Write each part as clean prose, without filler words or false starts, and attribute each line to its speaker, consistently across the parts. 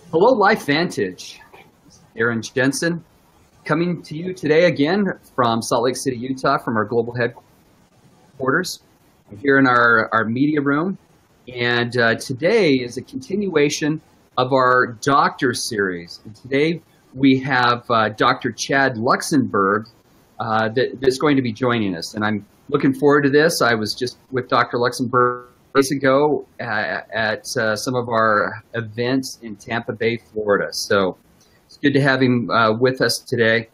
Speaker 1: Hello, LifeVantage. Darren, Jensen, coming to you today again from Salt Lake City, Utah, from our global headquarters. I'm here in our media room, and today is a continuation of our doctor series. And today we have Dr. Chad Luxemborg that's going to be joining us, and I'm looking forward to this. I was just with Dr. Luxemborg days ago at some of our events in Tampa Bay, Florida. So it's good to have him with us today.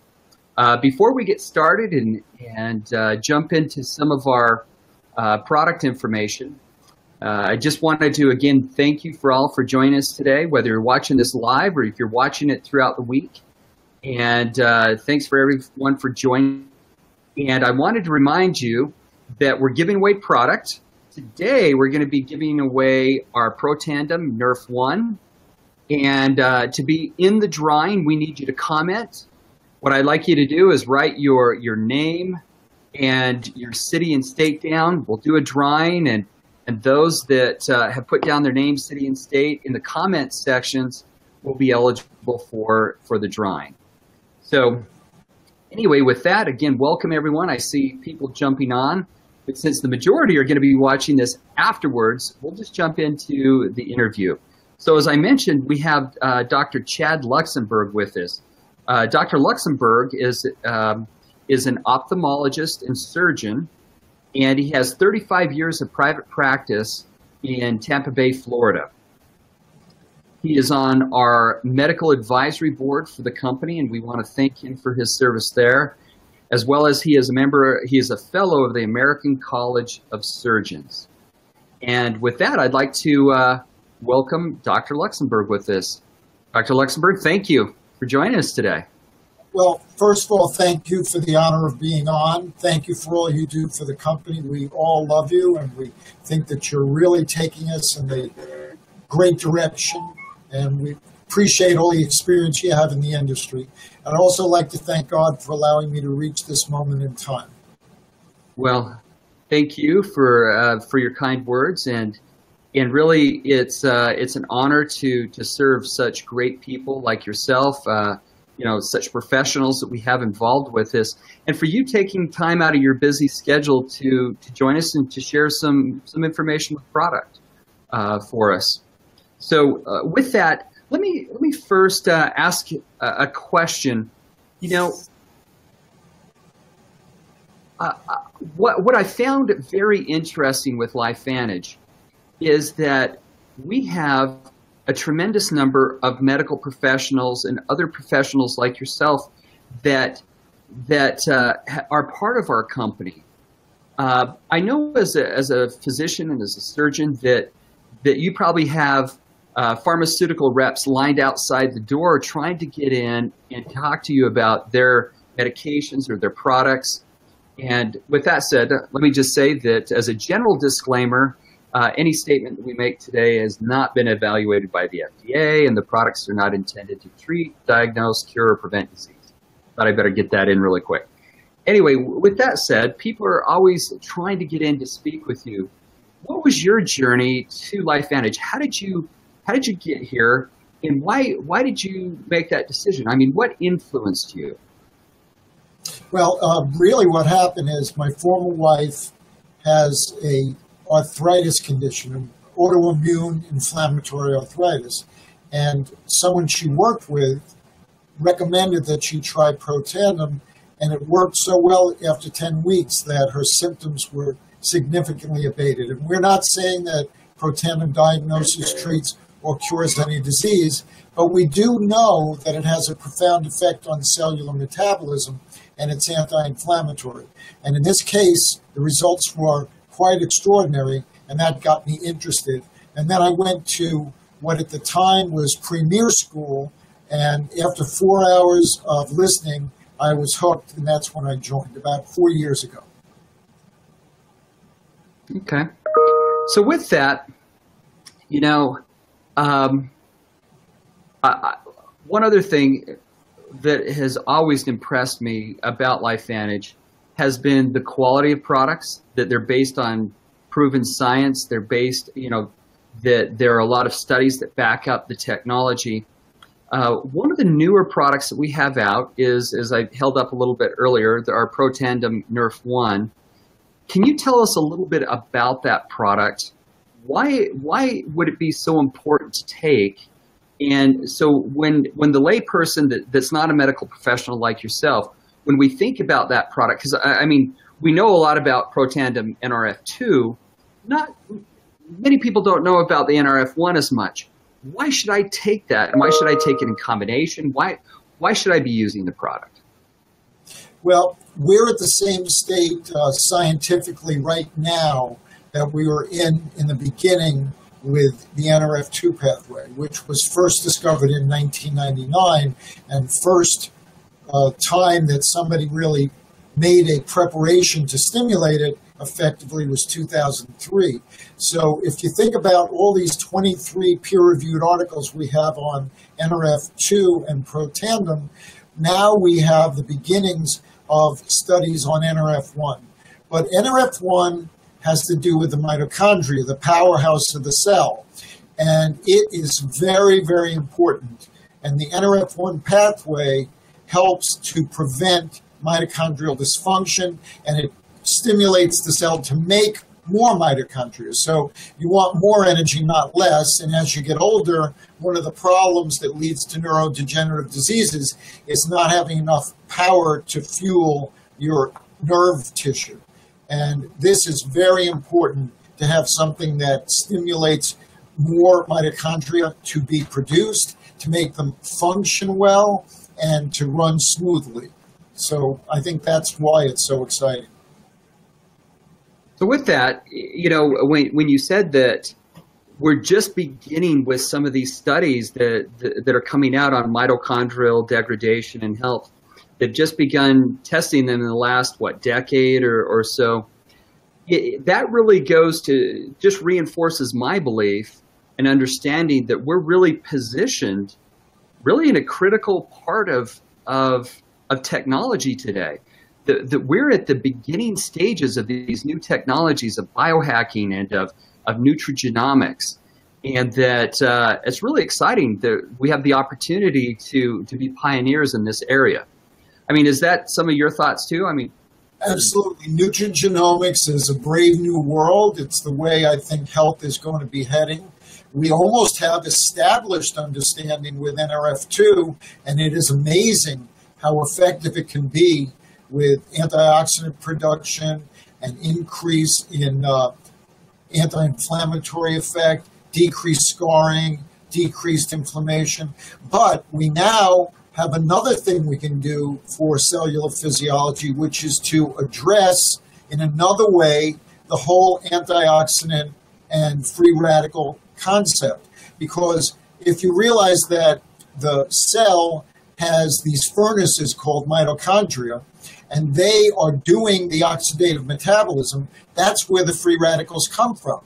Speaker 1: Before we get started and jump into some of our product information, I just wanted to again thank you for joining us today, whether you're watching this live or if you're watching it throughout the week. And thanks for everyone for joining. And I wanted to remind you that we're giving away product. Today, we're going to be giving away our Pro Tandem Nerf 1. And to be in the drawing, we need you to comment. What I'd like you to do is write your name and your city and state down. We'll do a drawing, and those that have put down their name, city, and state in the comment sections will be eligible for the drawing. So anyway, with that, again, welcome everyone. I see people jumping on. But since the majority are going to be watching this afterwards, we'll just jump into the interview. So as I mentioned, we have Dr. Chad Luxemborg with us. Dr. Luxemborg is an ophthalmologist and surgeon, and he has 35 years of private practice in Tampa Bay, Florida. He is on our medical advisory board for the company, and we want to thank him for his service there, as well as he is a fellow of the American College of Surgeons. And with that, I'd like to welcome Dr. Luxemborg with us. Dr. Luxemborg, thank you for joining us today.
Speaker 2: Well, first of all, thank you for the honor of being on. Thank you for all you do for the company. We all love you, and we think that you're really taking us in a great direction, and we appreciate all the experience you have in the industry. I'd also like to thank God for allowing me to reach this moment in time. Well,
Speaker 1: thank you for your kind words, and really it's an honor to serve such great people like yourself, such professionals that we have involved with this, and for you taking time out of your busy schedule to join us and to share some information with product for us. So with that, let me first ask a question. What I found very interesting with LifeVantage is that we have a tremendous number of medical professionals and other professionals like yourself that are part of our company. I know as a physician and as a surgeon that you probably have pharmaceutical reps lined outside the door trying to get in and talk to you about their medications or their products. And with that said, let me just say that as a general disclaimer, any statement that we make today has not been evaluated by the FDA, and the products are not intended to treat, diagnose, cure, or prevent disease. But I better get that in really quick. Anyway, with that said, people are always trying to get in to speak with you. What was your journey to LifeVantage? How did you get here, and why did you make that decision? I mean, what influenced you?
Speaker 2: Well, really what happened is my former wife has a arthritis condition, an autoimmune inflammatory arthritis, and someone she worked with recommended that she try Pro Tandem, and it worked so well after 10 weeks that her symptoms were significantly abated. And we're not saying that Pro Tandem diagnoses, treats, or cures any disease, but we do know that it has a profound effect on cellular metabolism, and it's anti-inflammatory. And in this case, the results were quite extraordinary, and that got me interested. And then I went to what at the time was Premier School, and after 4 hours of listening, I was hooked, and that's when I joined, about 4 years ago.
Speaker 1: Okay. So with that, one other thing that has always impressed me about LifeVantage has been the quality of products, that they're based on proven science. They're based, that there are a lot of studies that back up the technology. One of the newer products that we have out is, as I held up a little bit earlier, our Pro Tandem Nerf 1. Can you tell us a little bit about that product? Why would it be so important to take? And so when the layperson that's not a medical professional like yourself, when we think about that product, because I mean, we know a lot about Pro Tandem NRF2, not many people don't know about the NRF1 as much. Why should I take that? And why should I take it in combination? Why should I be using the product?
Speaker 2: Well, we're at the same state scientifically right now that we were in the beginning with the NRF2 pathway, which was first discovered in 1999, and first time that somebody really made a preparation to stimulate it effectively was 2003. So if you think about all these 23 peer-reviewed articles we have on NRF2 and Pro Tandem, now we have the beginnings of studies on NRF1. But NRF1 has to do with the mitochondria, the powerhouse of the cell. And it is very, very important. And the NRF1 pathway helps to prevent mitochondrial dysfunction, and it stimulates the cell to make more mitochondria. So you want more energy, not less. And as you get older, one of the problems that leads to neurodegenerative diseases is not having enough power to fuel your nerve tissue. And this is very important to have something that stimulates more mitochondria to be produced, to make them function well, and to run smoothly. So I think that's why it's so exciting.
Speaker 1: So with that, you know, when you said that we're just beginning with some of these studies that are coming out on mitochondrial degradation and health, they've just begun testing them in the last, decade or so. That really goes to, just reinforces my belief and understanding that we're really positioned really in a critical part of technology today. That we're at the beginning stages of these new technologies of biohacking and of nutrigenomics, and that it's really exciting that we have the opportunity to be pioneers in this area. I mean, is that some of your thoughts too? I mean,
Speaker 2: absolutely. Nutrigenomics is a brave new world. It's the way I think health is going to be heading. We almost have established understanding with NRF2, and it is amazing how effective it can be with antioxidant production, an increase in anti-inflammatory effect, decreased scarring, decreased inflammation. But we now have another thing we can do for cellular physiology, which is to address in another way the whole antioxidant and free radical concept. Because if you realize that the cell has these furnaces called mitochondria, and they are doing the oxidative metabolism, that's where the free radicals come from.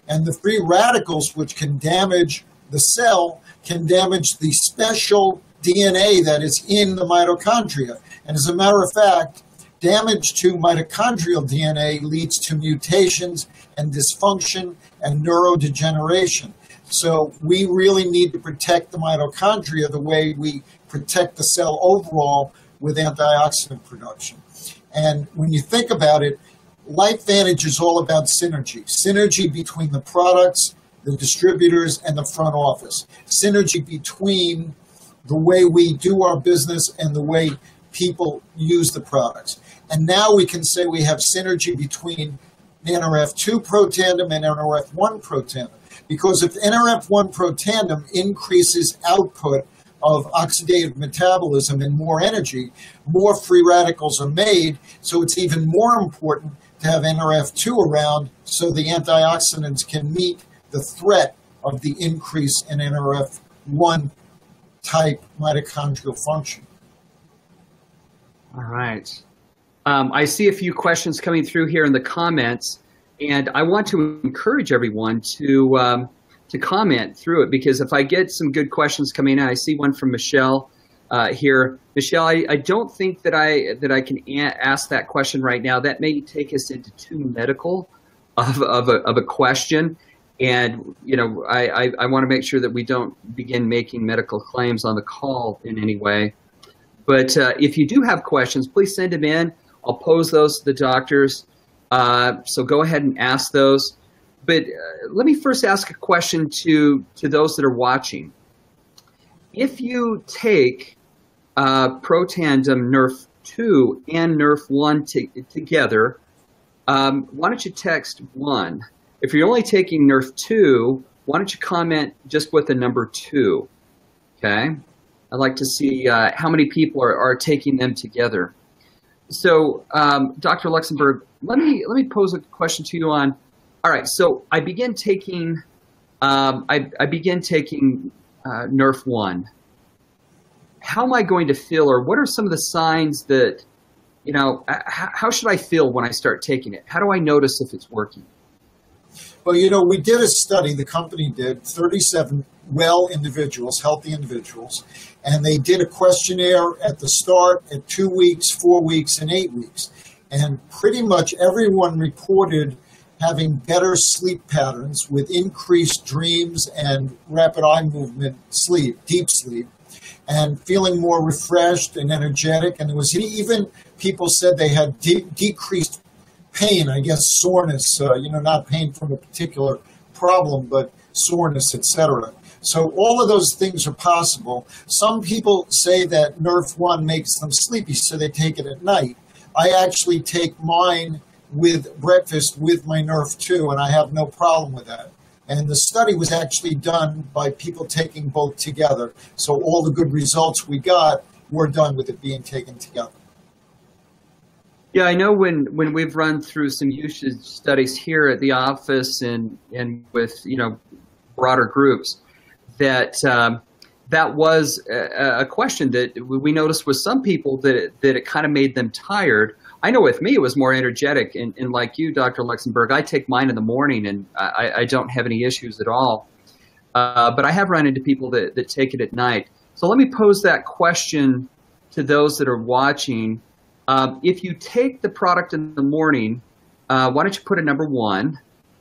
Speaker 2: And the free radicals, which can damage the cell, can damage the special DNA that is in the mitochondria. And as a matter of fact, damage to mitochondrial DNA leads to mutations and dysfunction and neurodegeneration. So we really need to protect the mitochondria the way we protect the cell overall with antioxidant production. And when you think about it, LifeVantage is all about synergy. Synergy between the products, the distributors, and the front office. Synergy between the way we do our business and the way people use the products. And now we can say we have synergy between NRF2 Pro Tandem and NRF1 Pro Tandem. Because if NRF1 Pro Tandem increases output of oxidative metabolism and more energy, more free radicals are made. So it's even more important to have NRF2 around so the antioxidants can meet the threat of the increase in NRF1 type mitochondrial function.
Speaker 1: All right. I see a few questions coming through here in the comments, and I want to encourage everyone to comment through it, because if I get some good questions coming in, I see one from Michelle here. Michelle, I don't think that I can ask that question right now. That may take us into too medical of a question. And, I want to make sure that we don't begin making medical claims on the call in any way. But if you do have questions, please send them in. I'll pose those to the doctors. So go ahead and ask those. But let me first ask a question to those that are watching. If you take Protandim Nerf 2 and Nerf 1 together, why don't you text 1? If you're only taking Nerf 2, why don't you comment just with the number 2? Okay? I'd like to see how many people are taking them together. So, Dr. Luxemborg, let me pose a question to you on. All right, so I begin taking Nerf 1. How am I going to feel, or what are some of the signs that, how should I feel when I start taking it? How do I notice if it's working?
Speaker 2: Well, we did a study, the company did, 37 individuals, healthy individuals, and they did a questionnaire at the start, at 2 weeks, 4 weeks, and 8 weeks. And pretty much everyone reported having better sleep patterns with increased dreams and rapid eye movement sleep, deep sleep, and feeling more refreshed and energetic. And there was even people said they had decreased pain, I guess soreness, not pain from a particular problem, but soreness, etc. So all of those things are possible. Some people say that Nerf 1 makes them sleepy, so they take it at night. I actually take mine with breakfast with my Nerf 2, and I have no problem with that. And the study was actually done by people taking both together. So all the good results we got were done with it being taken together.
Speaker 1: Yeah, I know when we've run through some usage studies here at the office and with broader groups, that that was a question that we noticed with some people that it kind of made them tired. I know with me it was more energetic, and like you, Dr. Luxemborg, I take mine in the morning and I don't have any issues at all. But I have run into people that take it at night. So let me pose that question to those that are watching. If you take the product in the morning, why don't you put a number 1?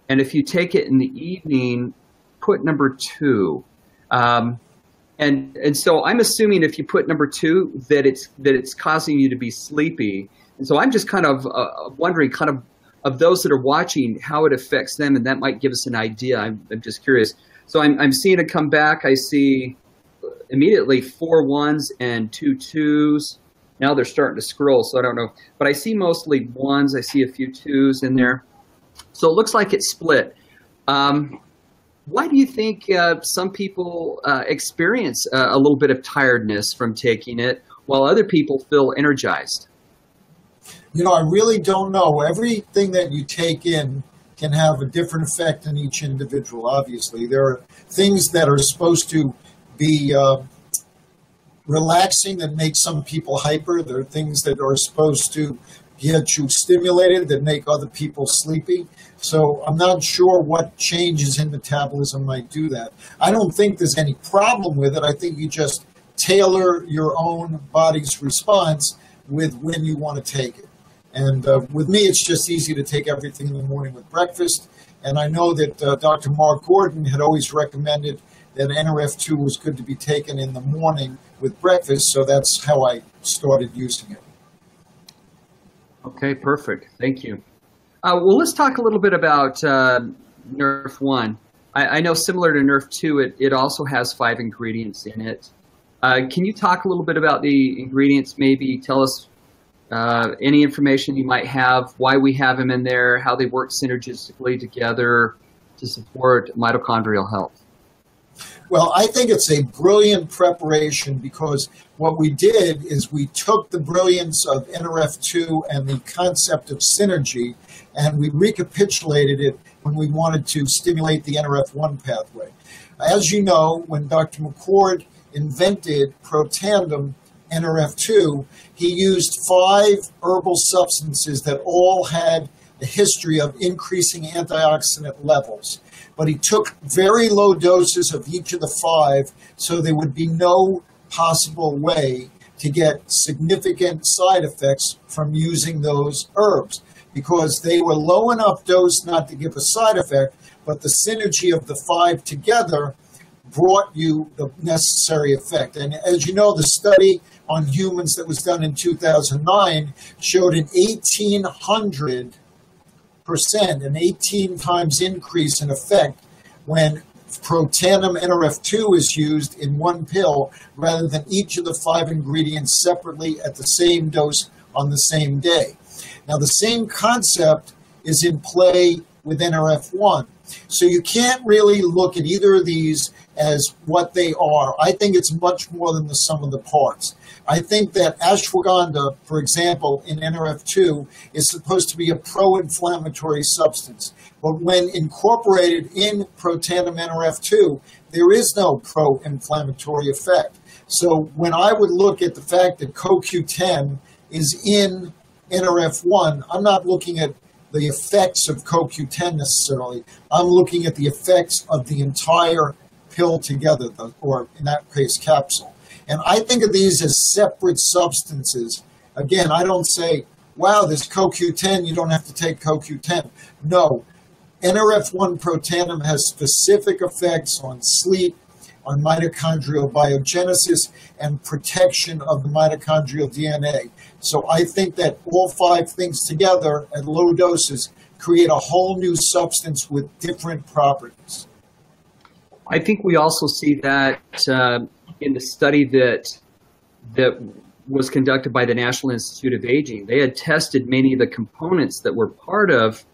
Speaker 1: And if you take it in the evening, put number 2. And so I'm assuming if you put number 2 that it's causing you to be sleepy. And so I'm just kind of wondering of those that are watching how it affects them, and that might give us an idea. I'm just curious. So I'm seeing it come back. I see immediately 4 1s and 2 2s. Now they're starting to scroll, so I don't know. But I see mostly 1s. I see a few 2s in there. So it looks like it's split. Why do you think some people experience a little bit of tiredness from taking it, while other people feel energized?
Speaker 2: I really don't know. Everything that you take in can have a different effect on each individual, obviously. There are things that are supposed to be relaxing that make some people hyper. There are things that are supposed to get you stimulated that make other people sleepy. So I'm not sure what changes in metabolism might do that. I don't think there's any problem with it. I think you just tailor your own body's response with when you want to take it. And with me, it's just easy to take everything in the morning with breakfast. And I know that Dr. Mark Gordon had always recommended that NRF2 was good to be taken in the morning with breakfast, so that's how I started using it.
Speaker 1: Okay, perfect. Thank you. Well, let's talk a little bit about Nerf 1. I know similar to Nerf 2, it also has 5 ingredients in it. Can you talk a little bit about the ingredients, maybe tell us any information you might have, why we have them in there, how they work synergistically together to support mitochondrial health?
Speaker 2: Well, I think it's a brilliant preparation because what we did is we took the brilliance of NRF2 and the concept of synergy, and we recapitulated it when we wanted to stimulate the NRF1 pathway. As you know, when Dr. McCord invented Protandim NRF2, he used 5 herbal substances that all had a history of increasing antioxidant levels. But he took very low doses of each of the 5, so there would be no possible way to get significant side effects from using those herbs, because they were low enough dose not to give a side effect, but the synergy of the 5 together brought you the necessary effect. And as you know, the study on humans that was done in 2009 showed an 1,800%, an 18 times increase in effect when protandim NRF2 is used in one pill rather than each of the 5 ingredients separately at the same dose on the same day. Now, the same concept is in play with NRF1. So you can't really look at either of these as what they are. I think it's much more than the sum of the parts. I think that ashwagandha, for example, in NRF2, is supposed to be a pro-inflammatory substance. But when incorporated in protandim NRF2, there is no pro-inflammatory effect. So when I would look at the fact that CoQ10 is in NRF1, I'm not looking at the effects of CoQ10 necessarily. I'm looking at the effects of the entire pill together, or in that case, capsule. And I think of these as separate substances. Again, I don't say, wow, there's CoQ10, you don't have to take CoQ10. No, NRF1 protandim has specific effects on sleep, on mitochondrial biogenesis, and protection of the mitochondrial DNA. So I think that all 5 things together at low doses create a whole new substance with different properties.
Speaker 1: I think we also see that in the study that was conducted by the National Institute of Aging. They had tested many of the components that were part of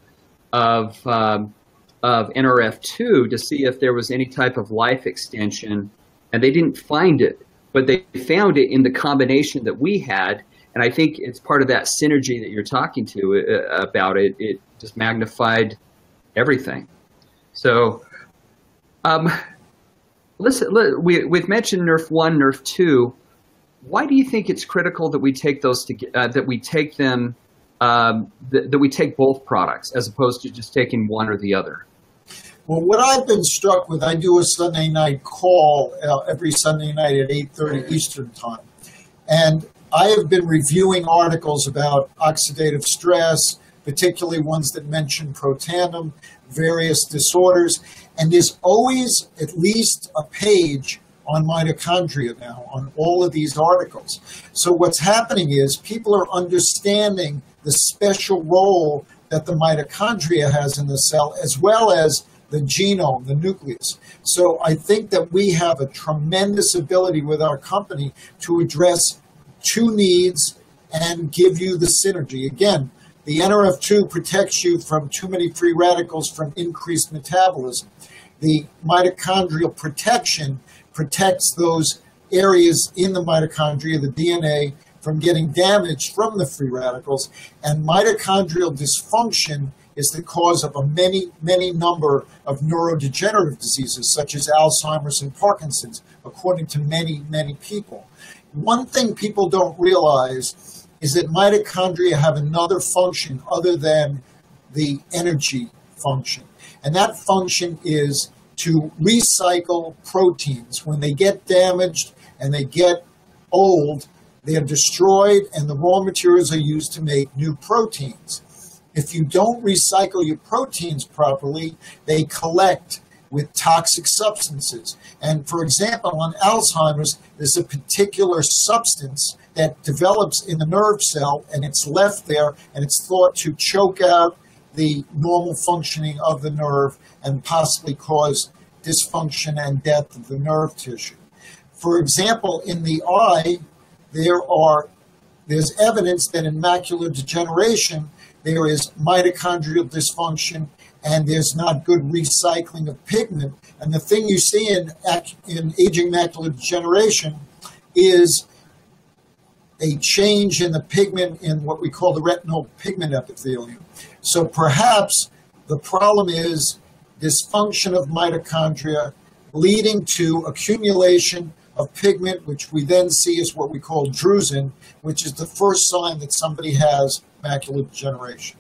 Speaker 1: NRF2 to see if there was any type of life extension, and they didn't find it, but they found it in the combination that we had. And I think it's part of that synergy that you're talking to about it. It just magnified everything. So, listen, we've mentioned NRF1, NRF2. Why do you think it's critical that we take those that we take them, that we take both products as opposed to just taking one or the other?
Speaker 2: Well, what I've been struck with, I do a Sunday night call every Sunday night at 8:30 Eastern Time. And I have been reviewing articles about oxidative stress, particularly ones that mention protandim, various disorders. And there's always at least a page on mitochondria now, on all of these articles. So what's happening is people are understanding the special role that the mitochondria has in the cell, as well as the genome, the nucleus. So I think that we have a tremendous ability with our company to address 2 needs and give you the synergy. Again, the NRF2 protects you from too many free radicals from increased metabolism. The mitochondrial protection protects those areas in the mitochondria, the DNA, from getting damaged from the free radicals. And mitochondrial dysfunction is the cause of a many number of neurodegenerative diseases, such as Alzheimer's and Parkinson's, according to many people. One thing people don't realize is that mitochondria have another function other than the energy function. And that function is to recycle proteins. When they get damaged and they get old, they are destroyed and the raw materials are used to make new proteins. If you don't recycle your proteins properly, they collect with toxic substances. And for example, on Alzheimer's, there's a particular substance that develops in the nerve cell and it's left there and it's thought to choke out the normal functioning of the nerve and possibly cause dysfunction and death of the nerve tissue. For example, in the eye, there's evidence that in macular degeneration, there is mitochondrial dysfunction and there's not good recycling of pigment. And the thing you see in aging macular degeneration is a change in the pigment in what we call the retinal pigment epithelium. So perhaps the problem is dysfunction of mitochondria leading to accumulation of pigment, which we then see as what we call drusen, which is the first sign that somebody has macular degeneration.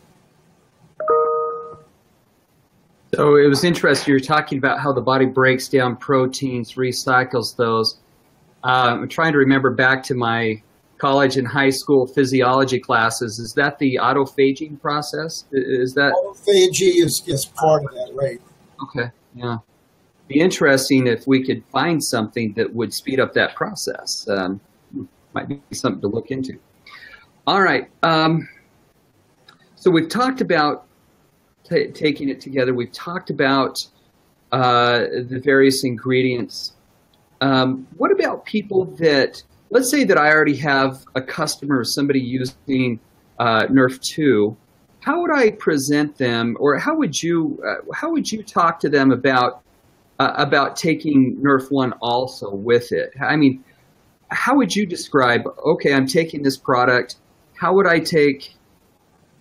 Speaker 1: So it was interesting, you were talking about how the body breaks down proteins, recycles those. I'm trying to remember back to my college and high school physiology classes. Is that the autophaging process? Is that?
Speaker 2: Autophagy is part of that, right?
Speaker 1: Okay. Yeah. Be interesting if we could find something that would speed up that process. Might be something to look into. All right. So we've talked about taking it together. We've talked about the various ingredients. What about people that, let's say that I already have a customer or somebody using Nerf 2. How would I present them, or how would you talk to them about taking Nerf 1 also with it? I mean, how would you describe, okay, I'm taking this product, how would I take,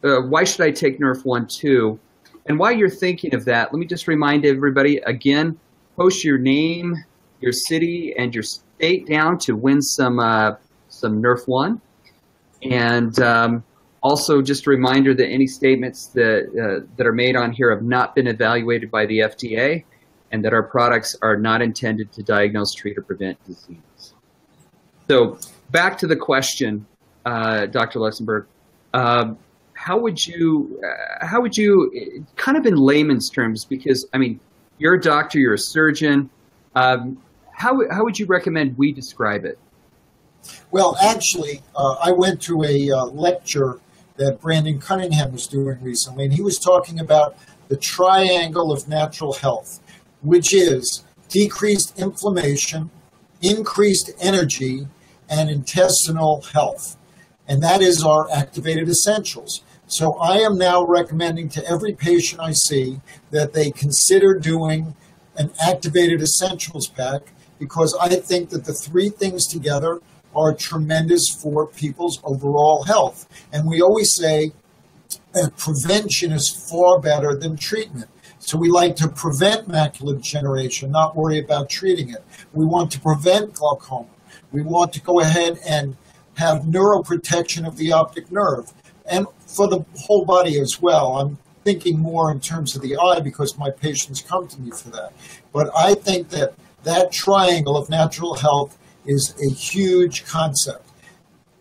Speaker 1: why should I take Nerf 1 too? And while you're thinking of that, let me just remind everybody, again, post your name, your city, and your state down to win some Nerf 1. And also just a reminder that any statements that are made on here have not been evaluated by the FDA, and that our products are not intended to diagnose, treat, or prevent disease. So back to the question, Dr. Luxemborg, how would you, kind of in layman's terms, because, I mean, you're a doctor, you're a surgeon, how would you recommend we describe it?
Speaker 2: Well, actually, I went to a lecture that Brandon Cunningham was doing recently, and he was talking about the triangle of natural health, which is decreased inflammation, increased energy, and intestinal health. And that is our activated essentials. So I am now recommending to every patient I see that they consider doing an activated essentials pack, because I think that the three things together are tremendous for people's overall health. And we always say that prevention is far better than treatment. So we like to prevent macular degeneration, not worry about treating it. We want to prevent glaucoma. We want to go ahead and have neuroprotection of the optic nerve, and for the whole body as well. I'm thinking more in terms of the eye because my patients come to me for that. But I think that that triangle of natural health is a huge concept.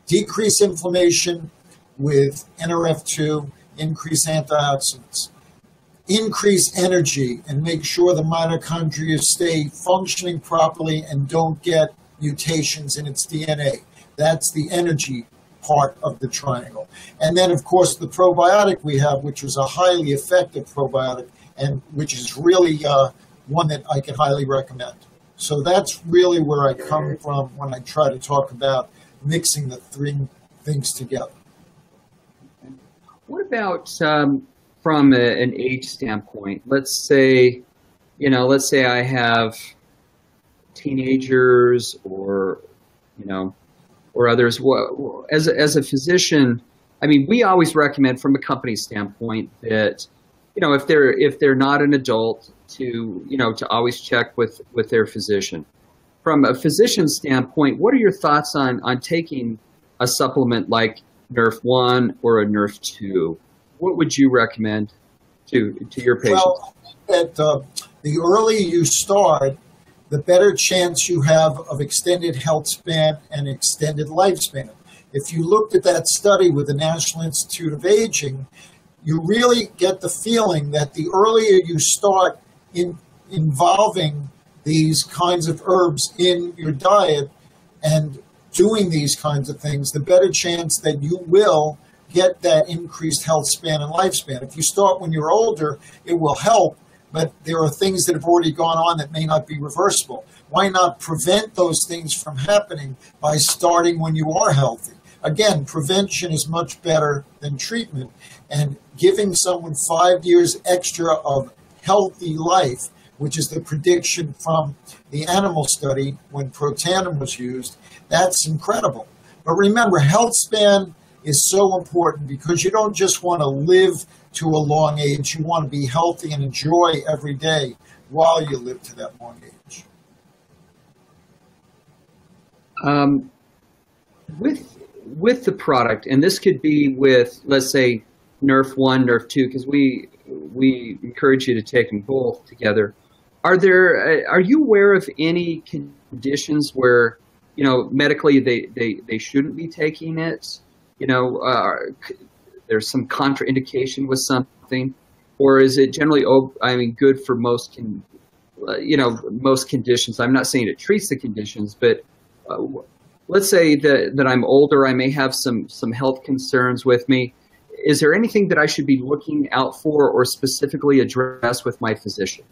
Speaker 2: Decrease inflammation with NRF2, increase antioxidants. Increase energy and make sure the mitochondria stay functioning properly and don't get mutations in its DNA. That's the energy part of the triangle. And then, of course, the probiotic we have, which is a highly effective probiotic, and which is really one that I can highly recommend. So that's really where I come from when I try to talk about mixing the three things together.
Speaker 1: What about from an age standpoint? Let's say I have teenagers or others. As a physician, I mean, we always recommend from a company standpoint that, if they're not an adult, to always check with their physician. From a physician standpoint, what are your thoughts on taking a supplement like Nerf 1 or a Nerf 2? What would you recommend to your patients?
Speaker 2: Well, the earlier you start, the better chance you have of extended health span and extended lifespan. If you looked at that study with the National Institute of Aging, you really get the feeling that the earlier you start involving these kinds of herbs in your diet and doing these kinds of things, the better chance that you will get that increased health span and lifespan. If you start when you're older, it will help, but there are things that have already gone on that may not be reversible. Why not prevent those things from happening by starting when you are healthy? Again, prevention is much better than treatment, and giving someone 5 years extra of healthy life, which is the prediction from the animal study when Protandim was used, that's incredible. But remember, health span is so important because you don't just want to live to a long age. You want to be healthy and enjoy every day while you live to that long age.
Speaker 1: With the product, and this could be with, let's say, Nerf 1, Nerf 2, because we encourage you to take them both together. Are you aware of any conditions where, medically they shouldn't be taking it? There's some contraindication with something. or is it generally, good for most most conditions? I'm not saying it treats the conditions, but let's say that I'm older, I may have some health concerns with me. Is there anything that I should be looking out for or specifically address with my physician?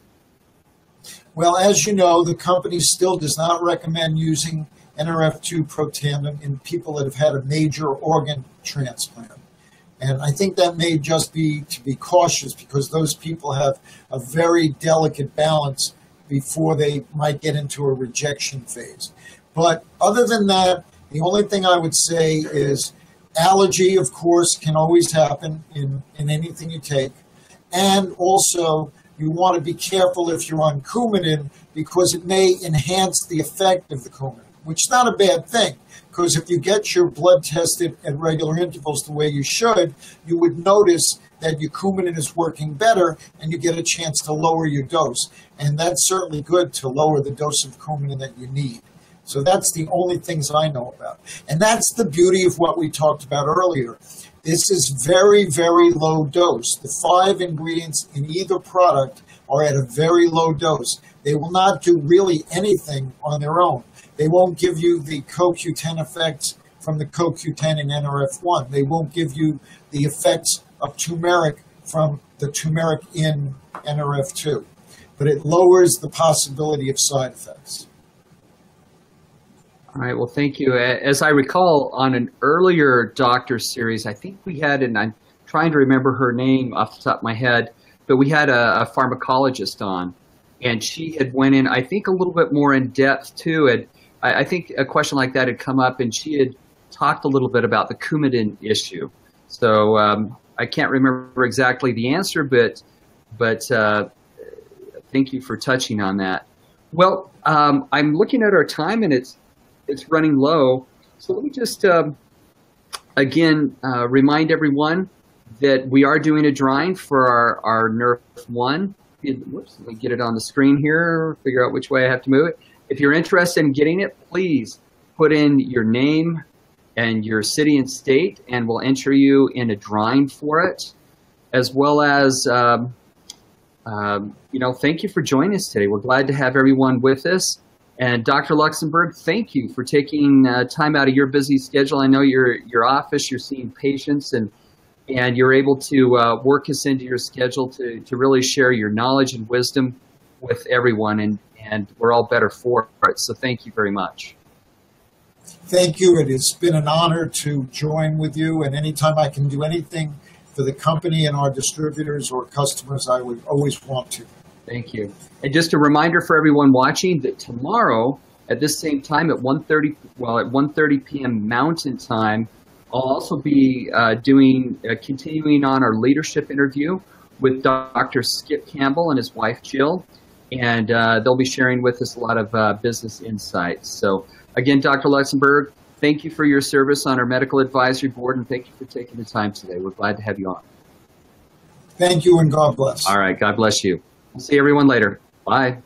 Speaker 2: Well, as you know, the company still does not recommend using NRF2 Protandim in people that have had a major organ transplant. And I think that may just be to be cautious, because those people have a very delicate balance before they might get into a rejection phase. But other than that, the only thing I would say is allergy, of course, can always happen in anything you take. And also, you want to be careful if you're on Coumadin, because it may enhance the effect of the Coumadin, which is not a bad thing, because if you get your blood tested at regular intervals the way you should, you would notice that your Coumadin is working better, and you get a chance to lower your dose. And that's certainly good to lower the dose of Coumadin that you need. So that's the only things I know about. And that's the beauty of what we talked about earlier. This is very, very low dose. The 5 ingredients in either product are at a very low dose. They will not do really anything on their own. They won't give you the CoQ10 effects from the CoQ10 in NRF1. They won't give you the effects of turmeric from the turmeric in NRF2. But it lowers the possibility of side effects.
Speaker 1: All right, well, thank you. As I recall, on an earlier doctor series, I think we had, and I'm trying to remember her name off the top of my head, but we had a pharmacologist on, and she had went in, I think, a little bit more in depth too. And I think a question like that had come up, and she had talked a little bit about the Coumadin issue. So I can't remember exactly the answer, but thank you for touching on that. Well, I'm looking at our time, and it's running low. So let me just, again, remind everyone that we are doing a drawing for our NRF1. Whoops, let me get it on the screen here, figure out which way I have to move it. If you're interested in getting it, please put in your name and your city and state, and we'll enter you in a drawing for it, as well as, thank you for joining us today. We're glad to have everyone with us. And Dr. Luxemborg, thank you for taking time out of your busy schedule. I know your office, you're seeing patients, and you're able to work us into your schedule to really share your knowledge and wisdom with everyone, and we're all better for it. So thank you very much.
Speaker 2: Thank you. It has been an honor to join with you, and anytime I can do anything for the company and our distributors or customers, I would always want to.
Speaker 1: Thank you. And just a reminder for everyone watching that tomorrow at this same time at 1:30 p.m. Mountain Time, I'll also be continuing on our leadership interview with Dr. Skip Campbell and his wife Jill, and they'll be sharing with us a lot of business insights. So again, Dr. Luxemborg, thank you for your service on our medical advisory board, and thank you for taking the time today. We're glad to have you on.
Speaker 2: Thank you, and God bless.
Speaker 1: All right, God bless you. We'll see everyone later. Bye.